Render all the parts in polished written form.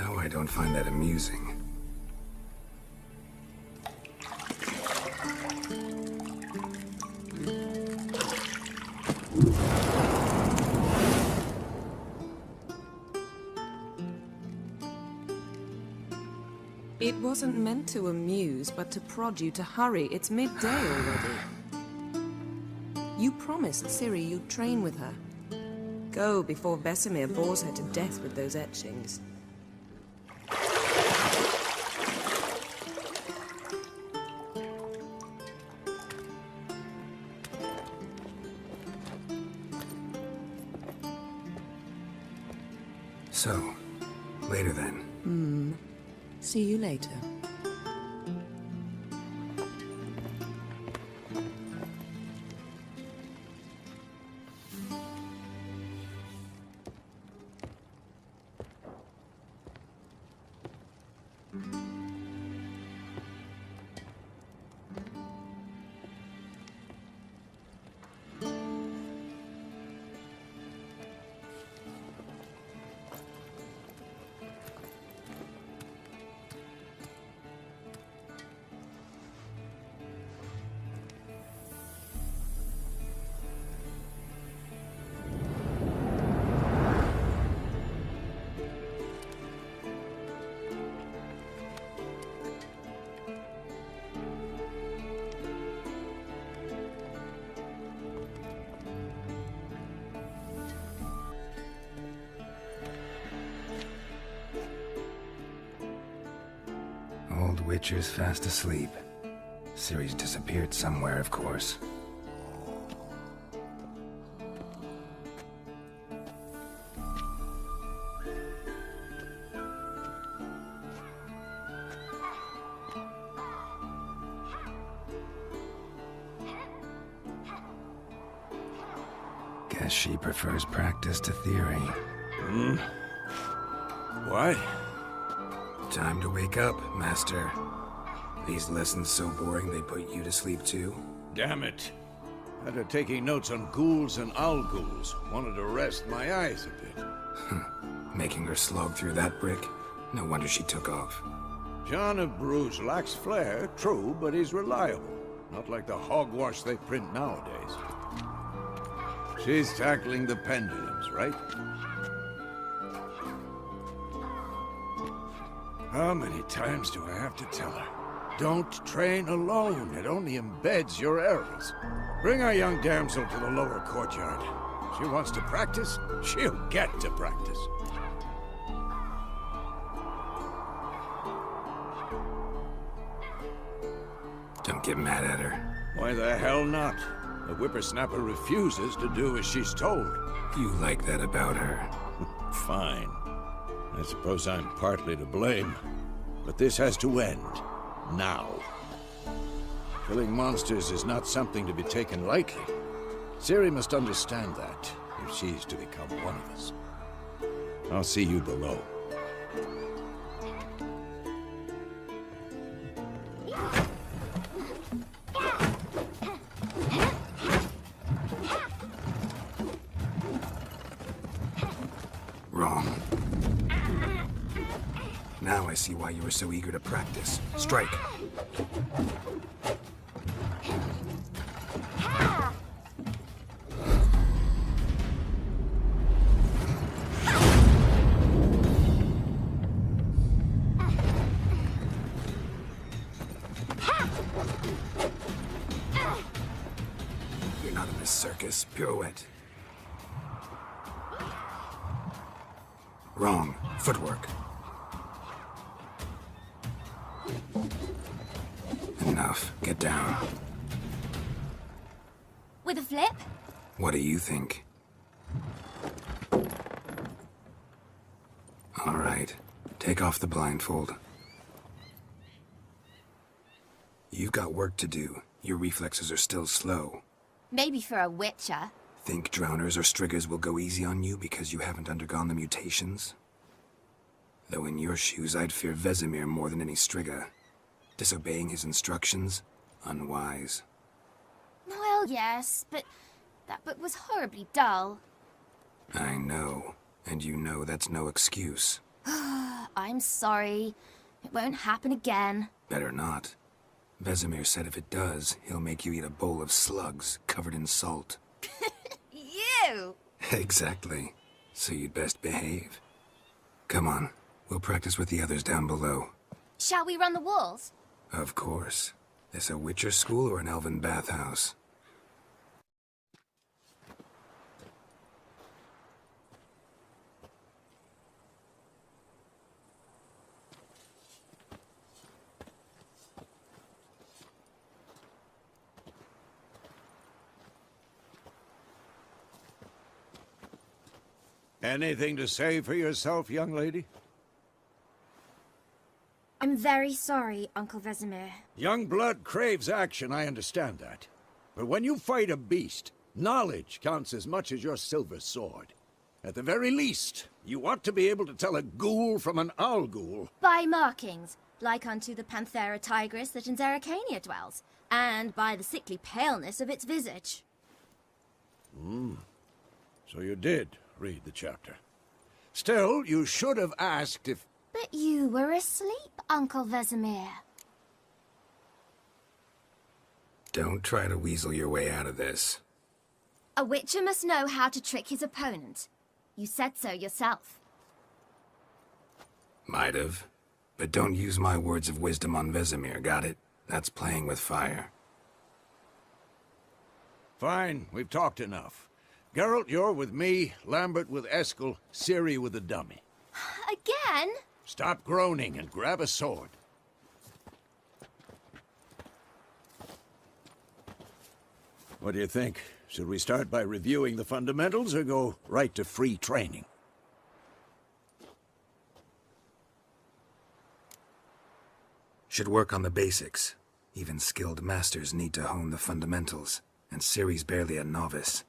Now I don't find that amusing. It wasn't meant to amuse, but to prod you to hurry. It's midday already. You promised Ciri you'd train with her. Go before Vesemir bores her to death with those etchings. So, later then. See you later. Old Witcher's fast asleep. Ciri's disappeared somewhere, of course. Guess she prefers practice to theory. What? Time to wake up, Master. These lessons so boring they put you to sleep too? Damn it. After taking notes on ghouls and owl ghouls, wanted to rest my eyes a bit. Making her slog through that brick? No wonder she took off. John of Bruges lacks flair, true, but he's reliable. Not like the hogwash they print nowadays. She's tackling the pendulums, right? How many times do I have to tell her? Don't train alone. It only embeds your errors. Bring our young damsel to the lower courtyard. She wants to practice, she'll get to practice. Don't get mad at her. Why the hell not? The whippersnapper refuses to do as she's told. You like that about her. Fine. I suppose I'm partly to blame. But this has to end. Now. Killing monsters is not something to be taken lightly. Ciri must understand that, if she's to become one of us. I'll see you below. Wrong. Now I see why you were so eager to practice. Strike. You're not in this circus. Pirouette. Wrong. Footwork. Enough. Get down. With a flip? What do you think? All right. Take off the blindfold. You've got work to do. Your reflexes are still slow. Maybe for a witcher. Think drowners or striggers will go easy on you because you haven't undergone the mutations? Though in your shoes, I'd fear Vesemir more than any strigger. Disobeying his instructions? Unwise. Well, yes, but that book was horribly dull. I know. And you know that's no excuse. I'm sorry. It won't happen again. Better not. Vesemir said if it does, he'll make you eat a bowl of slugs covered in salt. You! Exactly. So you'd best behave. Come on, we'll practice with the others down below. Shall we run the walls? Of course. This a Witcher school or an elven bathhouse? Anything to say for yourself, young lady? I'm very sorry, Uncle Vesemir. Young blood craves action, I understand that. But when you fight a beast, knowledge counts as much as your silver sword. At the very least, you ought to be able to tell a ghoul from an owl ghoul. By markings, like unto the Panthera tigris that in Zerrikania dwells, and by the sickly paleness of its visage. So you did read the chapter. Still, you should have asked if... But you were asleep, Uncle Vesemir. Don't try to weasel your way out of this. A Witcher must know how to trick his opponent. You said so yourself. Might have. But don't use my words of wisdom on Vesemir, got it? That's playing with fire. Fine, we've talked enough. Geralt, you're with me, Lambert with Eskel, Ciri with the dummy. Again? Stop groaning and grab a sword. What do you think? Should we start by reviewing the fundamentals or go right to free training? Should work on the basics. Even skilled masters need to hone the fundamentals, and Ciri's barely a novice.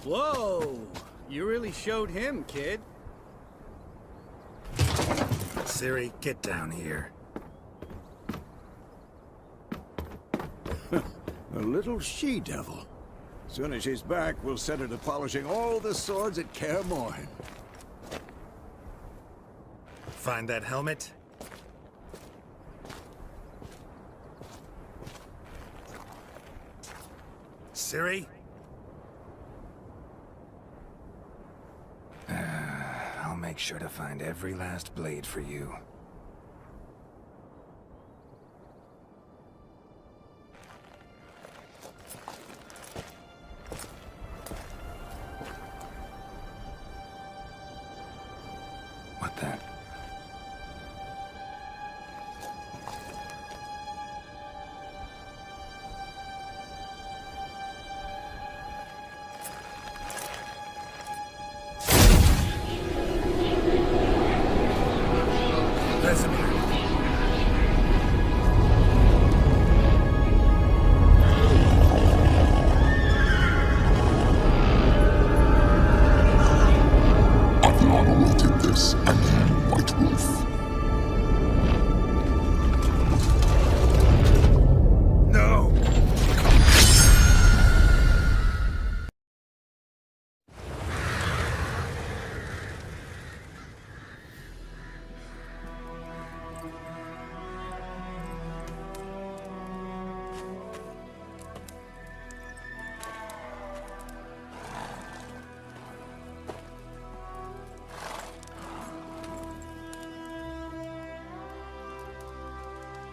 Whoa! You really showed him, kid. Ciri, get down here. A little she-devil. Soon as she's back, we'll set her to polishing all the swords at Kaer Morhen. Find that helmet? Ciri? I'll make sure to find every last blade for you. What the?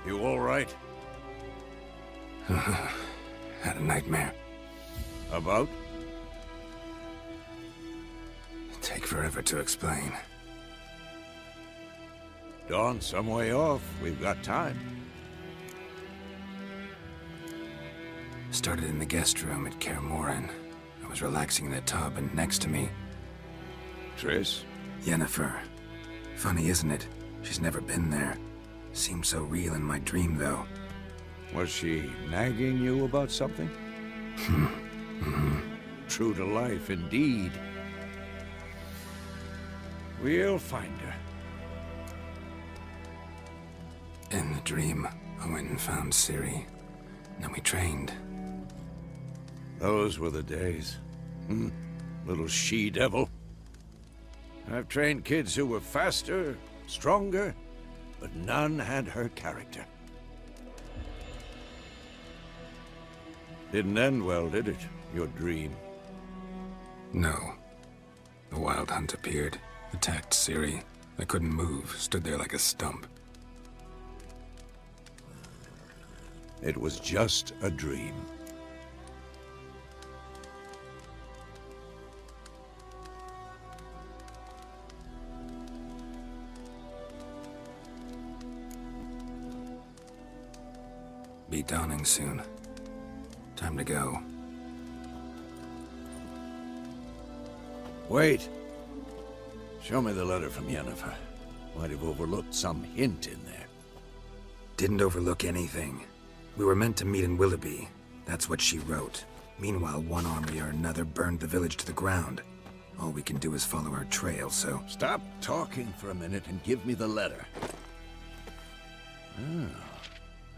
You all right? Had a nightmare. About? Take forever to explain. Dawn's some way off. We've got time. Started in the guest room at Kaer Morhen. I was relaxing in the tub, and next to me... Triss? Yennifer. Funny, isn't it? She's never been there. Seemed so real in my dream, though. Was she nagging you about something? True to life, indeed. We'll find her. In the dream, I went and found Ciri. Then we trained. Those were the days. Little she-devil. I've trained kids who were faster, stronger, but none had her character. Didn't end well, did it? Your dream? No. The Wild Hunt appeared, attacked Ciri. I couldn't move, stood there like a stump. It was just a dream. Be dawning soon. Time to go. Wait. Show me the letter from Yennifer. Might have overlooked some hint in there. Didn't overlook anything. We were meant to meet in Willoughby. That's what she wrote. Meanwhile, one army or another burned the village to the ground. All we can do is follow our trail, so... Stop talking for a minute and give me the letter.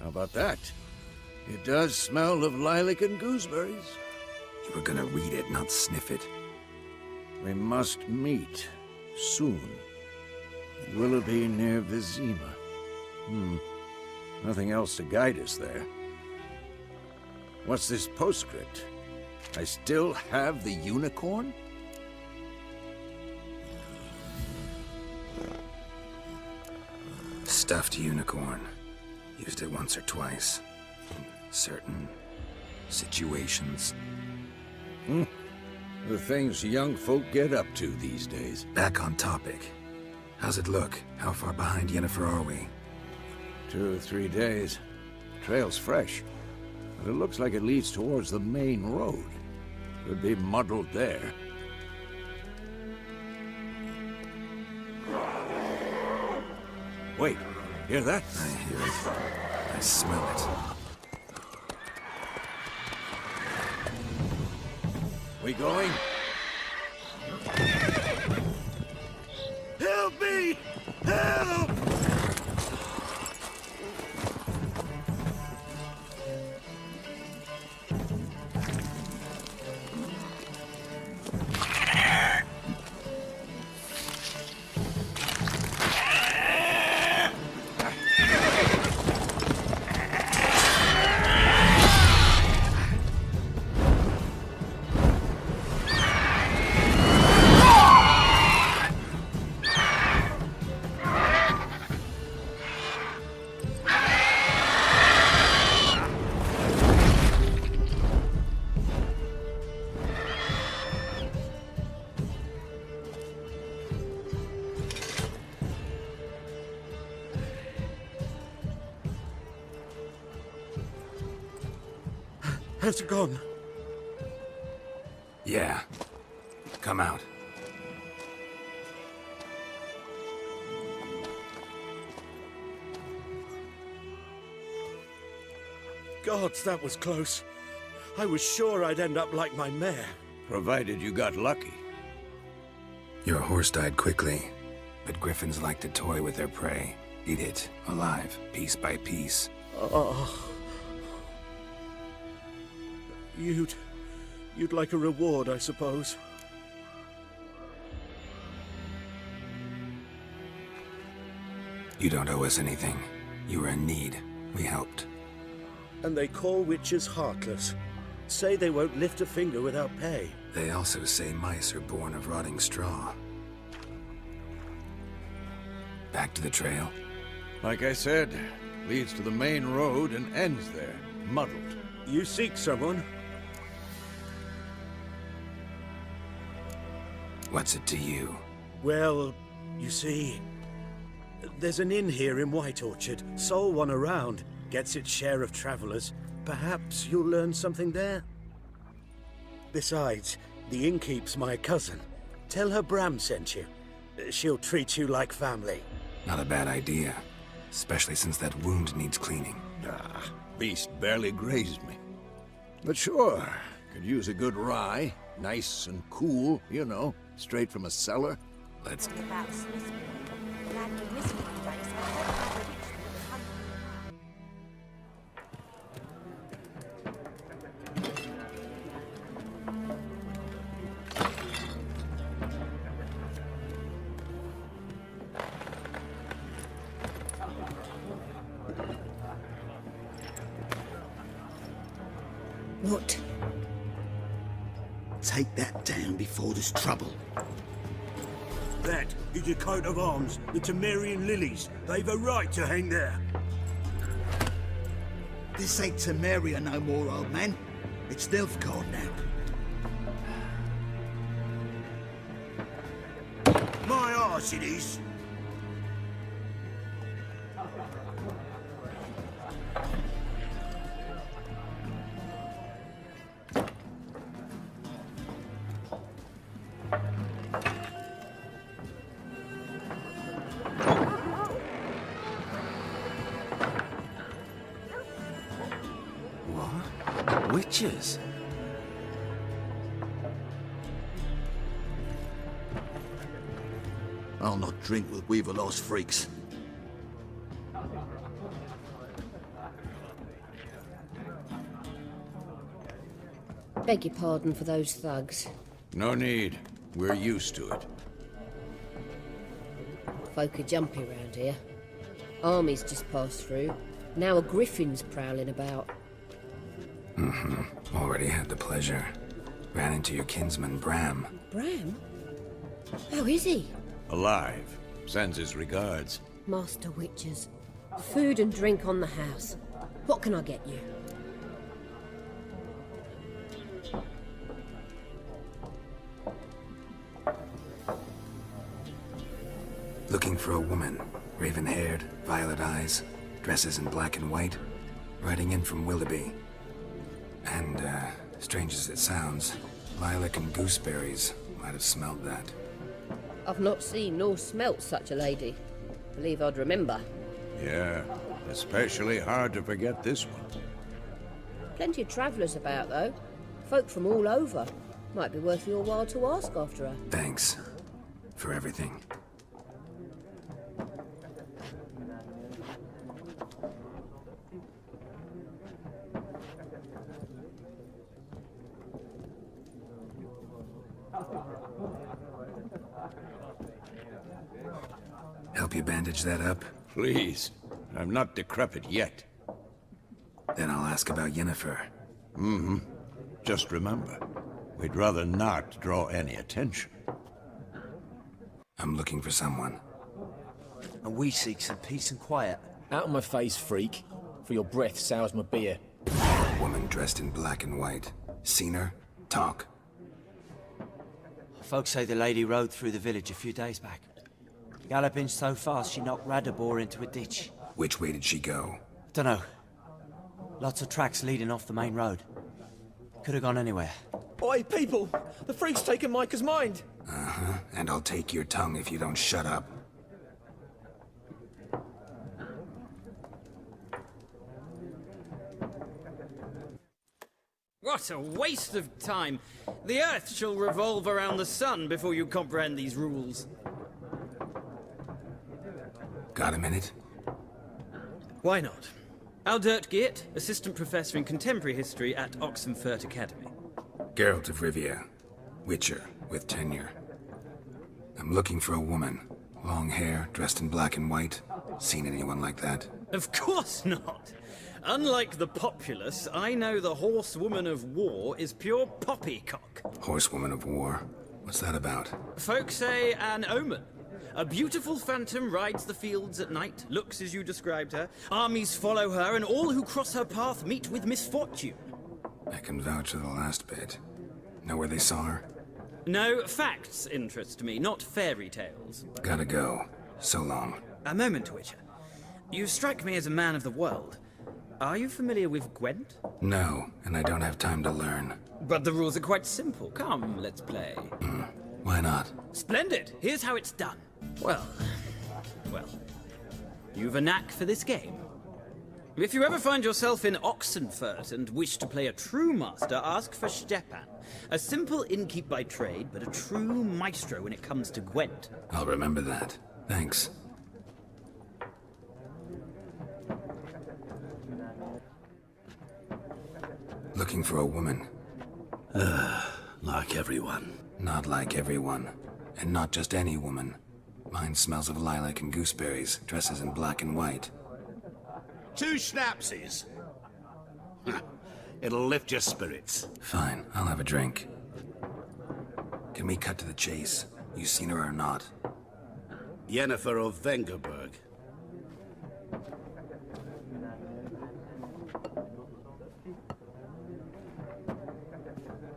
How about that? It does smell of lilac and gooseberries. You were gonna read it, not sniff it. We must meet. Soon. Willoughby near Vizima. Nothing else to guide us there. What's this postscript? I still have the unicorn? Stuffed unicorn. Used it once or twice. In certain situations. The things young folk get up to these days. Back on topic. How's it look? How far behind Yennifer are we? 2 or 3 days. Trail's fresh, but it looks like it leads towards the main road. Could be muddled there. Wait, hear that? I hear it. I smell it. We going? Help me! Help! Has it gone? Yeah. Come out. Gods, that was close. I was sure I'd end up like my mare. Provided you got lucky. Your horse died quickly, but griffins like to toy with their prey. Eat it, alive, piece by piece. Oh. You'd like a reward, I suppose. You don't owe us anything. You were in need. We helped. And they call witches heartless. Say they won't lift a finger without pay. They also say mice are born of rotting straw. Back to the trail. Like I said, leads to the main road and ends there, muddled. You seek someone? What's it to you? Well, you see, there's an inn here in White Orchard. Sole one around. Gets its share of travelers. Perhaps you'll learn something there? Besides, the innkeep's my cousin. Tell her Bram sent you. She'll treat you like family. Not a bad idea. Especially since that wound needs cleaning. Beast barely grazed me. But sure, could use a good rye. Nice and cool, you know, straight from a cellar. Let's... About Smith's boy. Lad we missed one day, so I don't know how we reached the country. What? Take that down before there's trouble. That is a coat of arms, the Temerian lilies. They've a right to hang there. This ain't Temeria no more, old man. It's Nilfgaard now. My arse it is. Witches? I'll not drink with Weaver-lost freaks. Beg your pardon for those thugs. No need. We're used to it. Folk are jumpy round here. Armies just passed through. Now a griffin's prowling about. Already had the pleasure. Ran into your kinsman, Bram. Bram? How is he? Alive. Sends his regards. Master Witches. Food and drink on the house. What can I get you? Looking for a woman. Raven-haired, violet eyes, dresses in black and white. Riding in from Willoughby. And, strange as it sounds, lilac and gooseberries might have smelled that. I've not seen nor smelt such a lady. Believe I'd remember. Yeah, especially hard to forget this one. Plenty of travellers about, though. Folk from all over. Might be worth your while to ask after her. Thanks. For everything. Help you bandage that up? Please. I'm not decrepit yet. Then I'll ask about Yennifer. Just remember, we'd rather not draw any attention. I'm looking for someone. And we seek some peace and quiet. Out of my face, freak. For your breath sours my beer. A woman dressed in black and white. Seen her? Talk. Folks say the lady rode through the village a few days back. Galloping so fast she knocked Radabor into a ditch. Which way did she go? Dunno. Lots of tracks leading off the main road. Could have gone anywhere. Oi, people! The freak's taken Micah's mind! And I'll take your tongue if you don't shut up. What a waste of time! The Earth shall revolve around the sun before you comprehend these rules. Got a minute? Why not? Aldert Geert, Assistant Professor in Contemporary History at Oxenfurt Academy. Geralt of Rivia. Witcher, with tenure. I'm looking for a woman. Long hair, dressed in black and white. Seen anyone like that? Of course not! Unlike the populace, I know the horsewoman of war is pure poppycock. Horsewoman of war? What's that about? Folk say an omen. A beautiful phantom rides the fields at night, looks as you described her. Armies follow her, and all who cross her path meet with misfortune. I can vouch for the last bit. Know where they saw her? No, facts interest me, not fairy tales. Gotta go. So long. A moment, Witcher. You strike me as a man of the world. Are you familiar with Gwent? No, and I don't have time to learn. But the rules are quite simple. Come, let's play. Why not? Splendid! Here's how it's done. Well, you've a knack for this game. If you ever find yourself in Oxenfurt and wish to play a true master, ask for Stepan. A simple innkeep by trade, but a true maestro when it comes to Gwent. I'll remember that. Thanks. Looking for a woman. Like everyone. Not like everyone. And not just any woman. Mine smells of lilac and gooseberries, dresses in black and white. 2 schnapsies. It'll lift your spirits. Fine, I'll have a drink. Can we cut to the chase? You seen her or not? Yennifer of Vengerberg.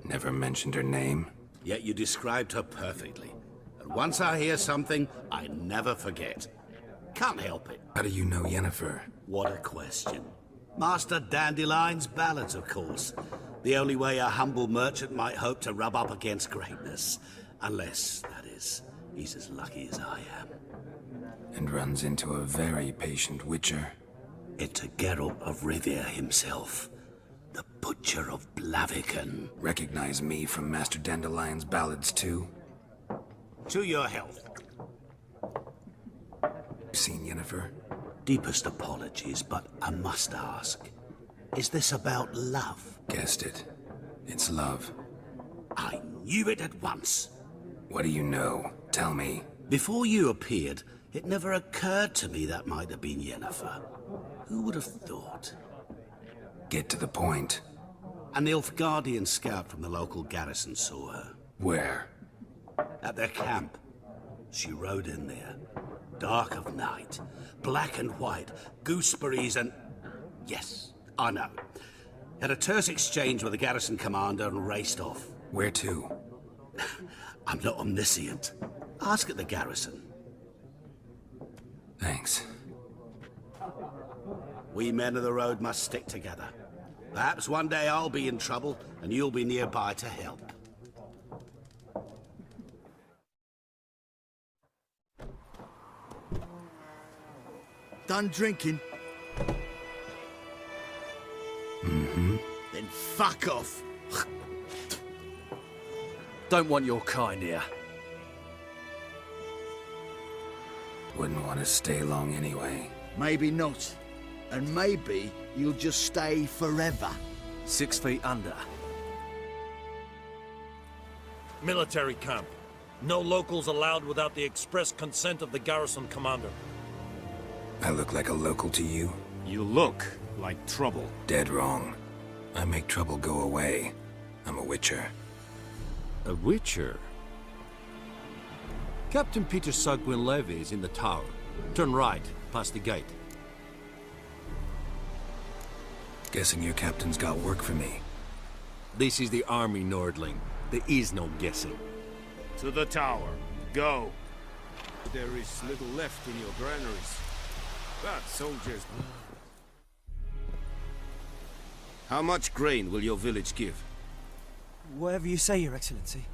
Never mentioned her name? Yet you described her perfectly. And once I hear something, I never forget. Can't help it. How do you know Yennifer? What a question. Master Dandelion's ballads, of course. The only way a humble merchant might hope to rub up against greatness. Unless, that is, he's as lucky as I am. And runs into a very patient witcher. It's a Geralt of Rivia himself. The Butcher of Blaviken. Recognize me from Master Dandelion's ballads, too? To your health. Seen Yennifer? Deepest apologies, but I must ask. Is this about love? Guessed it. It's love. I knew it at once. What do you know? Tell me. Before you appeared, it never occurred to me that might have been Yennifer. Who would have thought? Get to the point. An Nilfgaardian scout from the local garrison saw her. Where? At their camp. She rode in there. Dark of night. Black and white. Gooseberries and... Yes, I know. Had a terse exchange with the garrison commander and raced off. Where to? I'm not omniscient. Ask at the garrison. Thanks. We men of the road must stick together. Perhaps one day I'll be in trouble, and you'll be nearby to help. Done drinking? Mm-hmm. Then fuck off. Don't want your kind here. Wouldn't want to stay long anyway. Maybe not. And maybe you'll just stay forever. 6 feet under. Military camp. No locals allowed without the express consent of the garrison commander. I look like a local to you? You look like trouble. Dead wrong. I make trouble go away. I'm a witcher. A witcher? Captain Peter Sagwin Levy is in the tower. Turn right, past the gate. Guessing your captain's got work for me. This is the army, Nordling. There is no guessing. To the tower. Go. There is little left in your granaries. But soldiers... How much grain will your village give? Whatever you say, Your Excellency.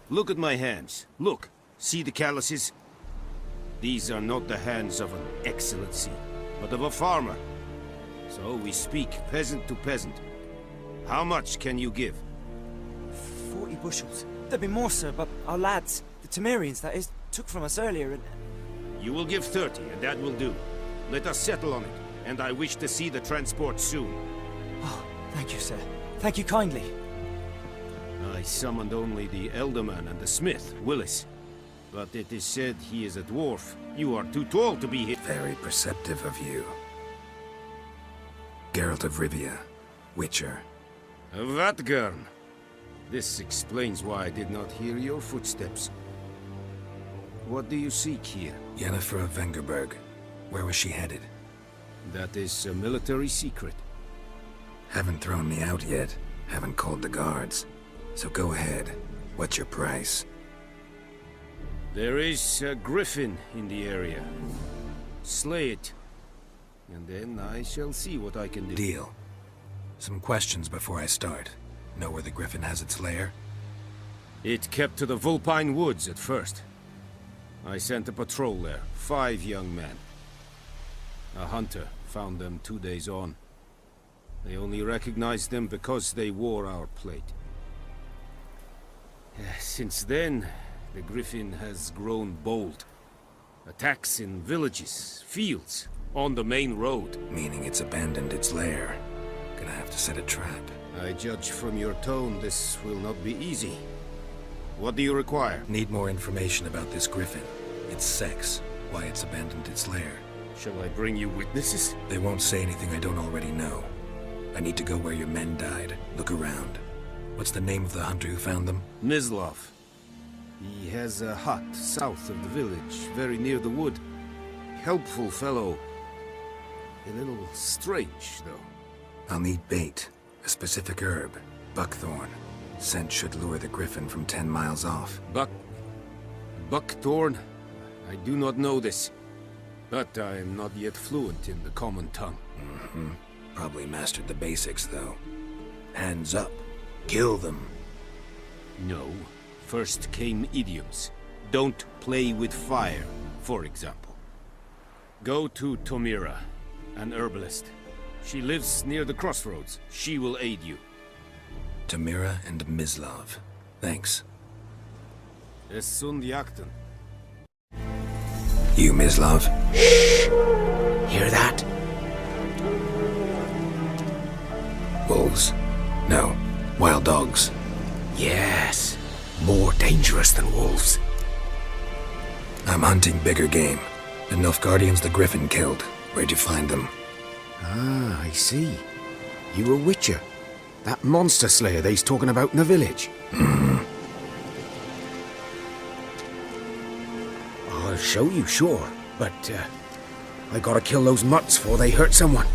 Look at my hands. Look. See the calluses? These are not the hands of an excellency, but of a farmer. So we speak peasant to peasant. How much can you give? 40 bushels. There'd be more, sir, but our lads, the Temerians, that is, took from us earlier and... You will give 30, and that will do. Let us settle on it, and I wish to see the transport soon. Oh, thank you, sir. Thank you kindly. I summoned only the Elderman and the smith, Willis. But it is said he is a dwarf. You are too tall to be hit. Very perceptive of you. Geralt of Rivia, Witcher. Vatgern. This explains why I did not hear your footsteps. What do you seek here? Yennefer of Vengerberg. Where was she headed? That is a military secret. Haven't thrown me out yet. Haven't called the guards. So go ahead. What's your price? There is a griffin in the area. Slay it. And then I shall see what I can do. Deal. Some questions before I start. Know where the griffin has its lair? It kept to the Vulpine Woods at first. I sent a patrol there. 5 young men. A hunter found them 2 days on. They only recognized them because they wore our plate. Since then, the griffin has grown bold. Attacks in villages, fields, on the main road. Meaning it's abandoned its lair. Gonna have to set a trap. I judge from your tone this will not be easy. What do you require? Need more information about this griffin. Its sex, why it's abandoned its lair. Shall I bring you witnesses? They won't say anything I don't already know. I need to go where your men died. Look around. What's the name of the hunter who found them? Mislav. He has a hut south of the village, very near the wood. Helpful fellow. A little strange, though. I'll need bait. A specific herb. Buckthorn. Scent should lure the griffin from 10 miles off. Buckthorn? I do not know this. But I am not yet fluent in the common tongue. Probably mastered the basics, though. Hands up. Kill them. No. First came idioms. Don't play with fire, for example. Go to Tomira, an herbalist. She lives near the crossroads. She will aid you. Tomira and Mislav. Thanks. Es sunt jakten. You, Mislav. Shh! Hear that? Wolves? No. Wild dogs. Yes. More dangerous than wolves. I'm hunting bigger game. The Nilfgaardians the griffin killed. Where'd you find them? Ah, I see. You a witcher. That monster slayer they's talking about in the village. I'll show you, sure. But, I gotta kill those mutts before they hurt someone.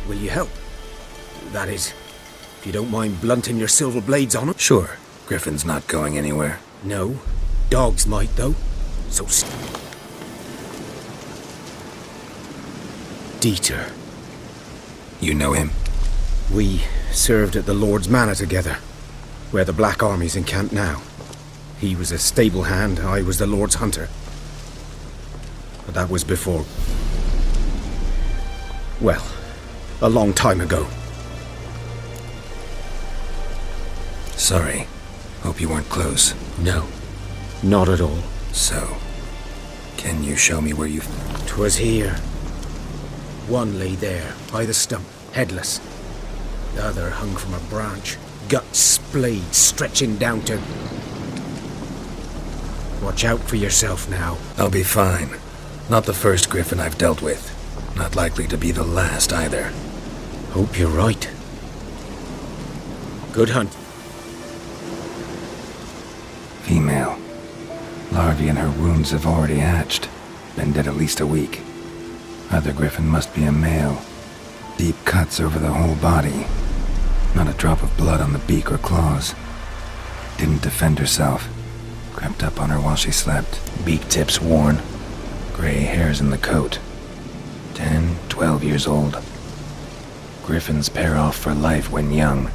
Will you help? That is, if you don't mind blunting your silver blades on them. Sure. Griffin's not going anywhere. No. Dogs might, though. So Dieter. You know him? We served at the Lord's Manor together, where the Black Army's encamped now. He was a stable hand, I was the Lord's hunter. But that was before... well, a long time ago. Sorry. Hope you weren't close. No, not at all. So, can you show me where you... 'Twas here. One lay there, by the stump, headless. The other hung from a branch, guts splayed, stretching down to... Watch out for yourself now. I'll be fine. Not the first griffin I've dealt with. Not likely to be the last, either. Hope you're right. Good hunt. Female. Larvae in her wounds have already hatched. Been dead at least a week. Other griffin must be a male. Deep cuts over the whole body. Not a drop of blood on the beak or claws. Didn't defend herself. Crept up on her while she slept. Beak tips worn. Gray hairs in the coat. 10, 12 years old. Griffins pair off for life when young.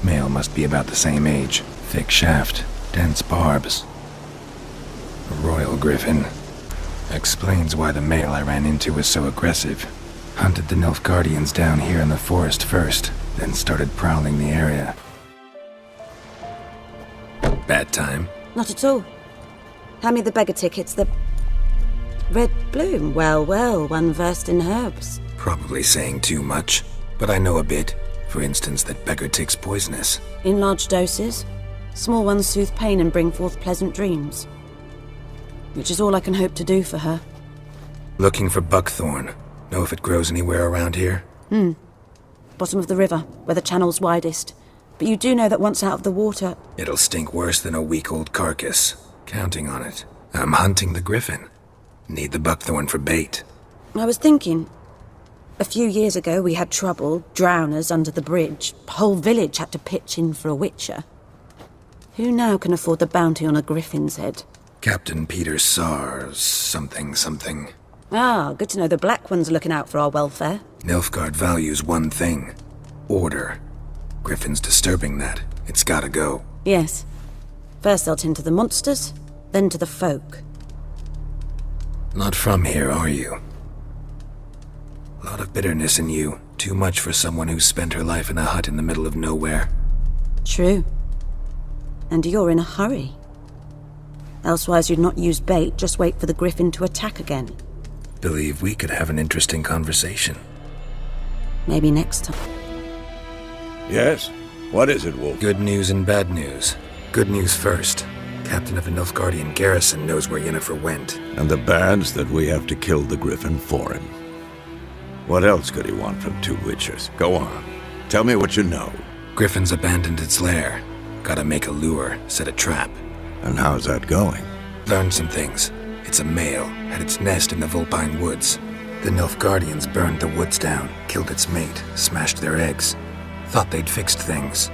Male must be about the same age. Thick shaft. Dense barbs. A royal griffin. Explains why the male I ran into was so aggressive. Hunted the Nilfgaardians down here in the forest first, then started prowling the area. Bad time? Not at all. Hand me the beggar tickets, the... Red bloom. Well, well, one versed in herbs. Probably saying too much, but I know a bit. For instance, that beggar tick's poisonous. In large doses. Small ones soothe pain and bring forth pleasant dreams. Which is all I can hope to do for her. Looking for buckthorn. Know if it grows anywhere around here? Bottom of the river, where the channel's widest. But you do know that once out of the water... It'll stink worse than a week-old carcass. Counting on it. I'm hunting the griffin. Need the buckthorn for bait. I was thinking... A few years ago we had trouble, drowners under the bridge. Whole village had to pitch in for a witcher. Who now can afford the bounty on a griffin's head? Captain Peter Sars, something. Ah, good to know the Black One's looking out for our welfare. Nilfgaard values one thing. Order. Griffin's disturbing that. It's gotta go. Yes. First they'll tend to the monsters, then to the folk. Not from here, are you? A lot of bitterness in you. Too much for someone who spent her life in a hut in the middle of nowhere. True. And you're in a hurry. Elsewise you'd not use bait, just wait for the griffin to attack again. Believe we could have an interesting conversation. Maybe next time. Yes? What is it, Wolf? Good news and bad news. Good news first. Captain of the Nilfgaardian garrison knows where Yennifer went. And the bad's that we have to kill the griffin for him. What else could he want from two witchers? Go on. Tell me what you know. Griffin's abandoned its lair. Gotta make a lure, set a trap. And how's that going? Learned some things. It's a male, had its nest in the Vulpine Woods. The Nilfgaardians burned the woods down, killed its mate, smashed their eggs. Thought they'd fixed things.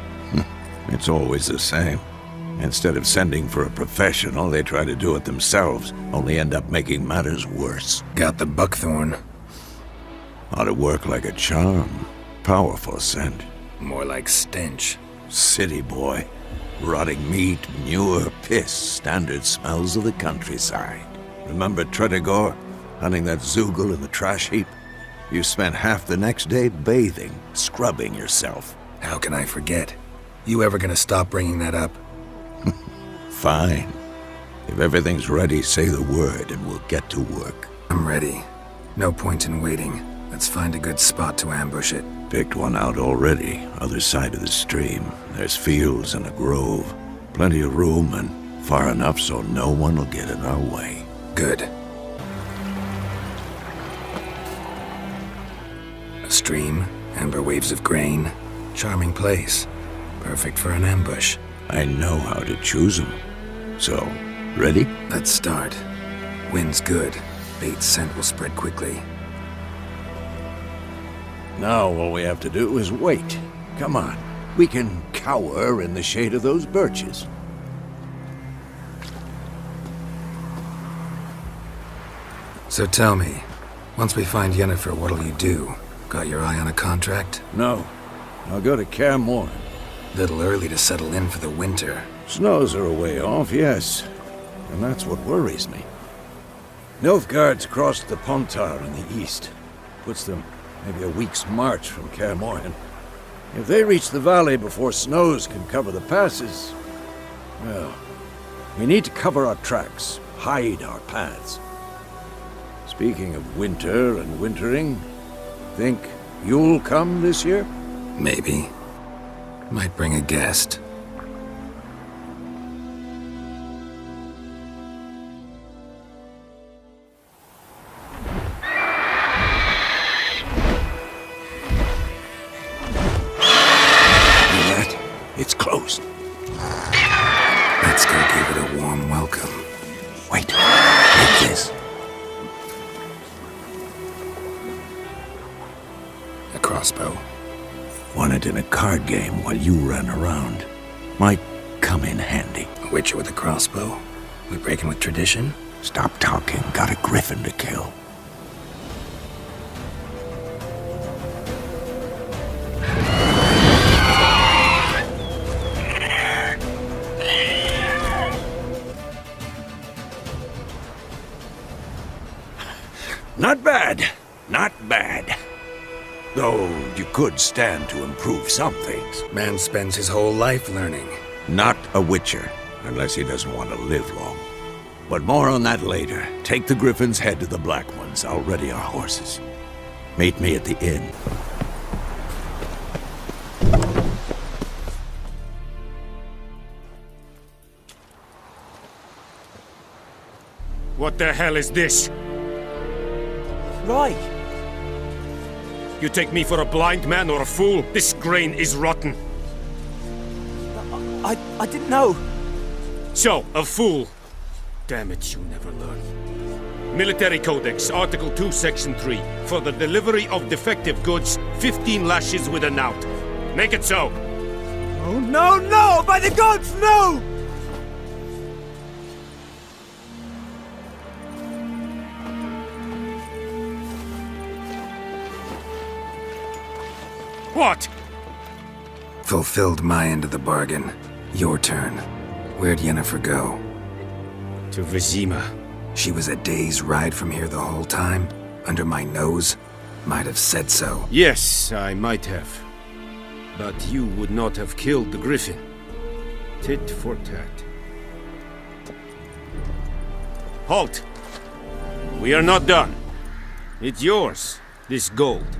It's always the same. Instead of sending for a professional, they try to do it themselves, only end up making matters worse. Got the buckthorn. Ought to work like a charm. Powerful scent. More like stench. City boy. Rotting meat, manure, piss, standard smells of the countryside. Remember Tredegor? Hunting that Zoogle in the trash heap? You spent half the next day bathing, scrubbing yourself. How can I forget? You ever gonna stop bringing that up? Fine. If everything's ready, say the word and we'll get to work. I'm ready. No point in waiting. Let's find a good spot to ambush it. Picked one out already, other side of the stream. There's fields and a grove. Plenty of room and far enough so no one will get in our way. Good. A stream, amber waves of grain. Charming place. Perfect for an ambush. I know how to choose them. So, ready? Let's start. Wind's good. Bait's scent will spread quickly. Now all we have to do is wait. Come on. We can cower in the shade of those birches. So tell me, once we find Yennifer, what'll you do? Got your eye on a contract? No. I'll go to Kaer Morhen. Little early to settle in for the winter. Snows are a way off, yes. And that's what worries me. Nilfgaard's crossed the Pontar in the east. Puts them maybe a week's march from Kaer Morhen. If they reach the valley before snows can cover the passes, well, we need to cover our tracks, hide our paths. Speaking of winter and wintering, think you'll come this year? Maybe. Might bring a guest. It's closed. Let's go give it a warm welcome. Wait. Take this. A crossbow. Won it in a card game while you ran around. Might come in handy. A witcher with a crossbow? We breaking with tradition? Stop talking. Got a griffin to kill. Not bad. Not bad. Though you could stand to improve some things. Man spends his whole life learning. Not a witcher, unless he doesn't want to live long. But more on that later. Take the griffin's head to the Black Ones. I'll ready our horses. Meet me at the inn. What the hell is this? Right. You take me for a blind man or a fool? This grain is rotten. I didn't know. So, a fool. Damn it, you never learn. Military Codex, Article 2, Section 3. For the delivery of defective goods, 15 lashes with a knout. Make it so. Oh, no, no! By the gods, no! What? Fulfilled my end of the bargain. Your turn. Where'd Yennifer go? To Vizima. She was a day's ride from here the whole time? Under my nose? Might have said so. Yes, I might have. But you would not have killed the griffin. Tit for tat. Halt! We are not done. It's yours, this gold.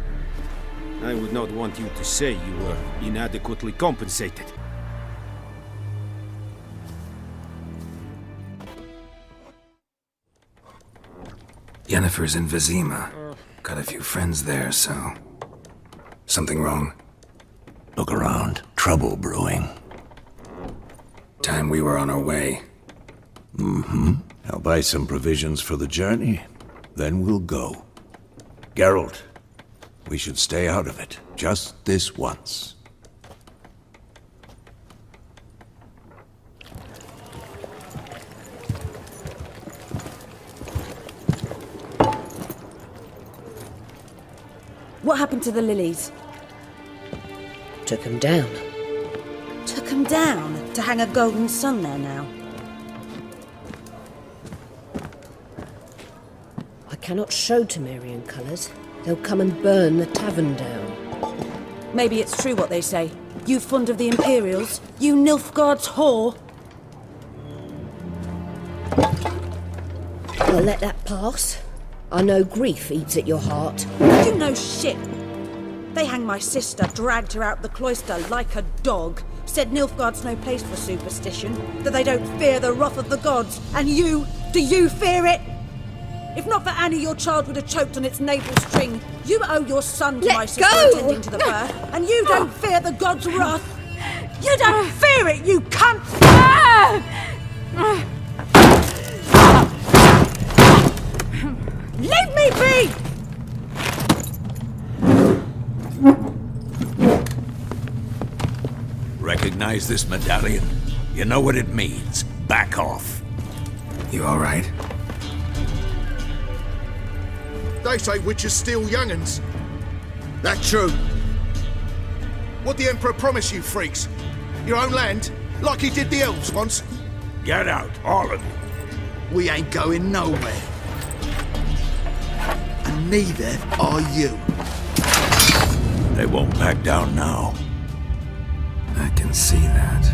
I would not want you to say you were inadequately compensated. Yennefer's in Vizima. Got a few friends there, so... Something wrong? Look around. Trouble brewing. Time we were on our way. Mm-hmm. I'll buy some provisions for the journey. Then we'll go. Geralt, we should stay out of it. Just this once. What happened to the lilies? Took them down. Took them down to hang a golden sun there now. I cannot show Temerian colours. They'll come and burn the tavern down. Maybe it's true what they say. You fond of the Imperials? You Nilfgaard's whore? I'll let that pass. I know grief eats at your heart. You know shit. They hanged my sister, dragged her out the cloister like a dog. Said Nilfgaard's no place for superstition, that they don't fear the wrath of the gods. And you, do you fear it? If not for Annie, your child would have choked on its navel string. You owe your son to my sister attending to the birth, and you don't fear the gods' wrath. You don't fear it, you cunt! Leave me be! Recognize this medallion? You know what it means. Back off. You all right? They say witches steal young'uns. That true? What the Emperor promise you, freaks? Your own land? Like he did the elves once? Get out, all of you. We ain't going nowhere. And neither are you. They won't back down now. I can see that.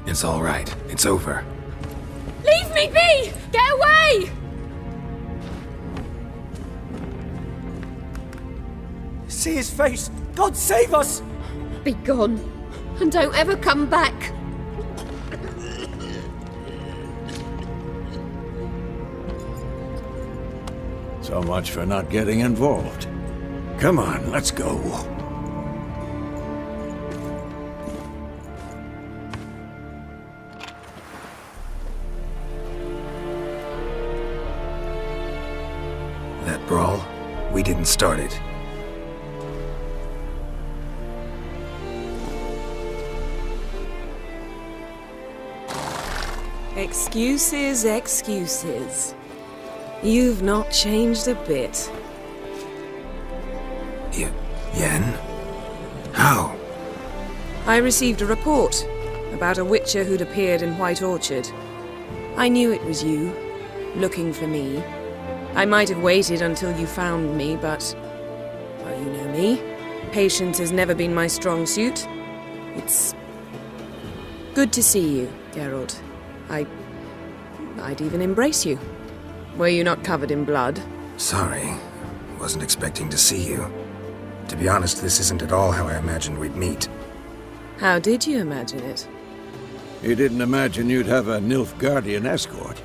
It's all right. It's over. Leave me be! Get away! See his face! God save us! Be gone, and don't ever come back. So much for not getting involved. Come on, let's go. That brawl, we didn't start it. Excuses, excuses. You've not changed a bit. Yen? How? I received a report about a witcher who'd appeared in White Orchard. I knew it was you, looking for me. I might have waited until you found me, but... well, you know me. Patience has never been my strong suit. It's... good to see you, Geralt. I'd even embrace you. Were you not covered in blood? Sorry. Wasn't expecting to see you. To be honest, this isn't at all how I imagined we'd meet. How did you imagine it? You didn't imagine you'd have a Nilfgaardian escort.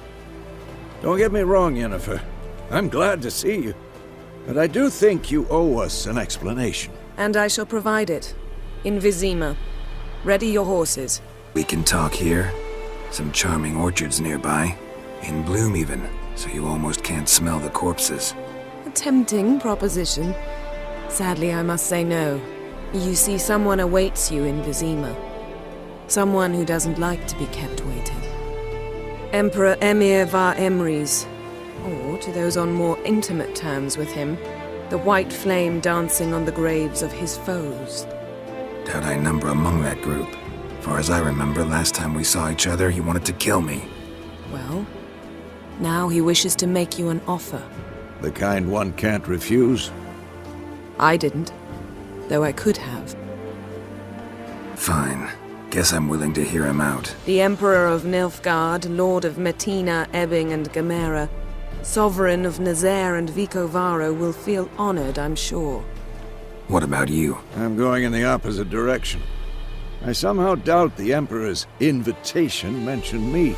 Don't get me wrong, Yennefer. I'm glad to see you. But I do think you owe us an explanation. And I shall provide it. In Vizima. Ready your horses. We can talk here. Some charming orchards nearby. In bloom even, so you almost can't smell the corpses. A tempting proposition. Sadly, I must say no. You see, someone awaits you in Vizima. Someone who doesn't like to be kept waiting. Emperor Emir var Emrys. Or, to those on more intimate terms with him, the white flame dancing on the graves of his foes. Doubt I number among that group. Far as I remember, last time we saw each other, he wanted to kill me. Well, now he wishes to make you an offer. The kind one can't refuse? I didn't, though I could have. Fine. Guess I'm willing to hear him out. The Emperor of Nilfgaard, Lord of Metina, Ebbing, and Gamera, Sovereign of Nazaire and Vicovaro will feel honored, I'm sure. What about you? I'm going in the opposite direction. I somehow doubt the Emperor's invitation mentioned me.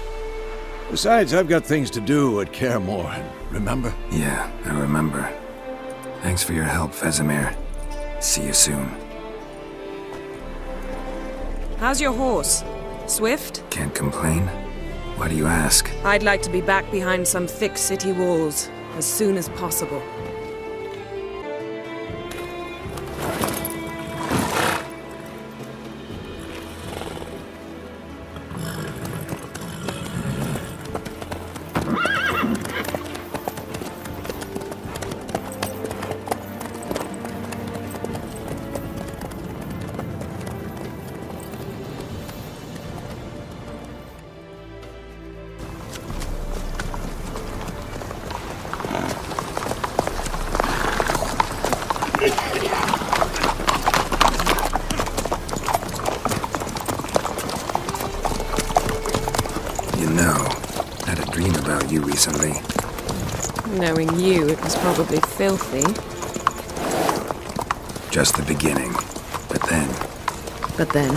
Besides, I've got things to do at Kaer Morhen, remember? Yeah, I remember. Thanks for your help, Vesemir. See you soon. How's your horse? Swift? Can't complain. Why do you ask? I'd like to be back behind some thick city walls as soon as possible. You know, I had a dream about you recently. Knowing you, it was probably filthy. Just the beginning. But then... But then...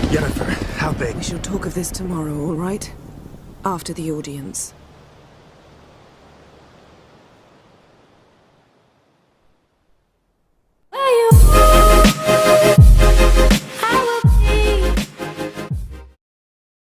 Yennifer, how big? We shall talk of this tomorrow, all right? After the audience.